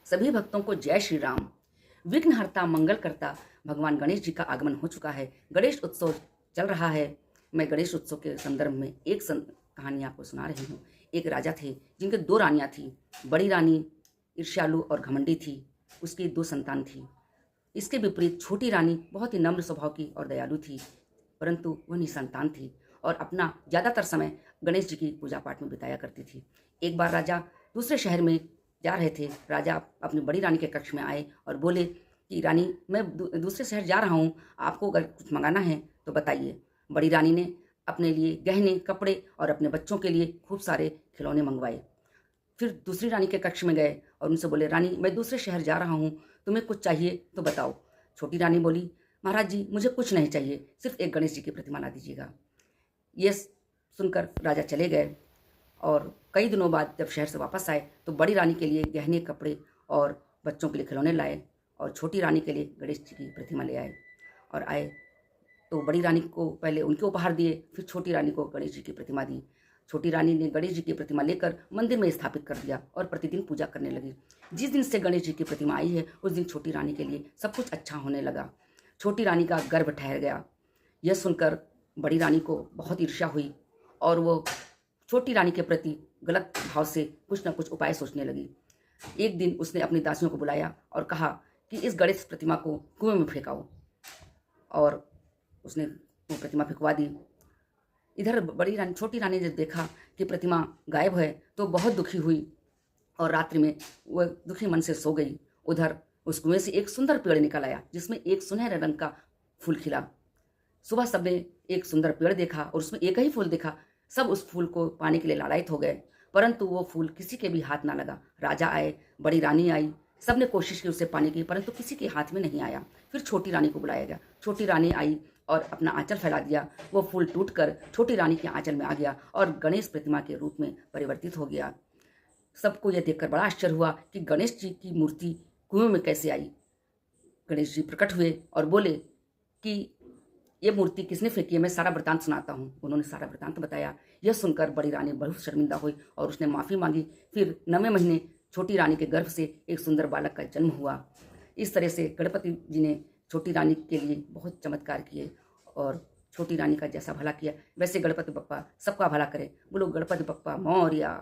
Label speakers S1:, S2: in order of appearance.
S1: सभी भक्तों को जय श्री राम। विघ्नहर्ता मंगल करता भगवान गणेश जी का आगमन हो चुका है। गणेश उत्सव चल रहा है। मैं गणेश उत्सव के संदर्भ में एक कहानी आपको सुना रही हूँ। एक राजा थे जिनके 2 रानियाँ थी। बड़ी रानी ईर्ष्यालु और घमंडी थी। उसकी 2 संतान थी। इसके विपरीत छोटी रानी बहुत ही नम्र स्वभाव की और दयालु थी, परंतु वह निसंतान थी और अपना ज़्यादातर समय गणेश जी की पूजा पाठ में बिताया करती थी। एक बार राजा दूसरे शहर में जा रहे थे। राजा अपनी बड़ी रानी के कक्ष में आए और बोले कि रानी, मैं दूसरे शहर जा रहा हूँ, आपको अगर कुछ मंगाना है तो बताइए। बड़ी रानी ने अपने लिए गहने, कपड़े और अपने बच्चों के लिए खूब सारे खिलौने मंगवाए। फिर दूसरी रानी के कक्ष में गए और उनसे बोले, रानी, मैं दूसरे शहर जा रहा हूँ, तुम्हें कुछ चाहिए तो बताओ। छोटी रानी बोली, महाराज जी, मुझे कुछ नहीं चाहिए, सिर्फ एक गणेश जी की प्रतिमा ला दीजिएगा। ये सुनकर राजा चले गए और कई दिनों बाद जब शहर से वापस आए तो बड़ी रानी के लिए गहने, कपड़े और बच्चों के लिए खिलौने लाए और छोटी रानी के लिए गणेश जी की प्रतिमा ले आए। और आए तो बड़ी रानी को पहले उनके उपहार दिए, फिर छोटी रानी को गणेश जी की प्रतिमा दी। छोटी रानी ने गणेश जी की प्रतिमा लेकर मंदिर में स्थापित कर दिया और प्रतिदिन पूजा करने लगी। जिस दिन से गणेश जी की प्रतिमा आई है उस दिन छोटी रानी के लिए सब कुछ अच्छा होने लगा। छोटी रानी का गर्भ ठहर गया। यह सुनकर बड़ी रानी को बहुत ईर्ष्या हुई और वो छोटी रानी के प्रति गलत भाव से कुछ न कुछ उपाय सोचने लगी। एक दिन उसने अपनी दासियों को बुलाया और कहा कि इस गणेश प्रतिमा को कुएं में फेंकाओ, और उसने वो प्रतिमा फेंकवा दी। इधर छोटी रानी ने देखा कि प्रतिमा गायब है तो बहुत दुखी हुई और रात्रि में वह दुखी मन से सो गई। उधर उस कुएं से एक सुंदर पेड़ निकल आया जिसमें एक सुनहरे रंग का फूल खिला। सुबह सबने एक सुंदर पेड़ देखा और उसमें एक ही फूल देखा। सब उस फूल को पाने के लिए लालायित हो गए, परंतु वो फूल किसी के भी हाथ ना लगा। राजा आए, बड़ी रानी आई, सबने कोशिश की उसे पाने की, परंतु किसी के हाथ में नहीं आया। फिर छोटी रानी को बुलाया गया। छोटी रानी आई और अपना आंचल फैला दिया। वो फूल टूटकर छोटी रानी के आंचल में आ गया और गणेश प्रतिमा के रूप में परिवर्तित हो गया। सबको यह देखकर बड़ा आश्चर्य हुआ कि गणेश जी की मूर्ति कुएं में कैसे आई। गणेश जी प्रकट हुए और बोले कि ये मूर्ति किसने फेंकी है, मैं सारा वृतांत सुनाता हूँ। उन्होंने सारा वृतांत बताया। यह सुनकर बड़ी रानी बहुत शर्मिंदा हुई और उसने माफ़ी मांगी। फिर 9वें महीने छोटी रानी के गर्भ से एक सुंदर बालक का जन्म हुआ। इस तरह से गणपति जी ने छोटी रानी के लिए बहुत चमत्कार किए और छोटी रानी का जैसा भला किया वैसे गणपति बप्पा सबका भला करे। बोलो गणपति बप्पा मौर्या।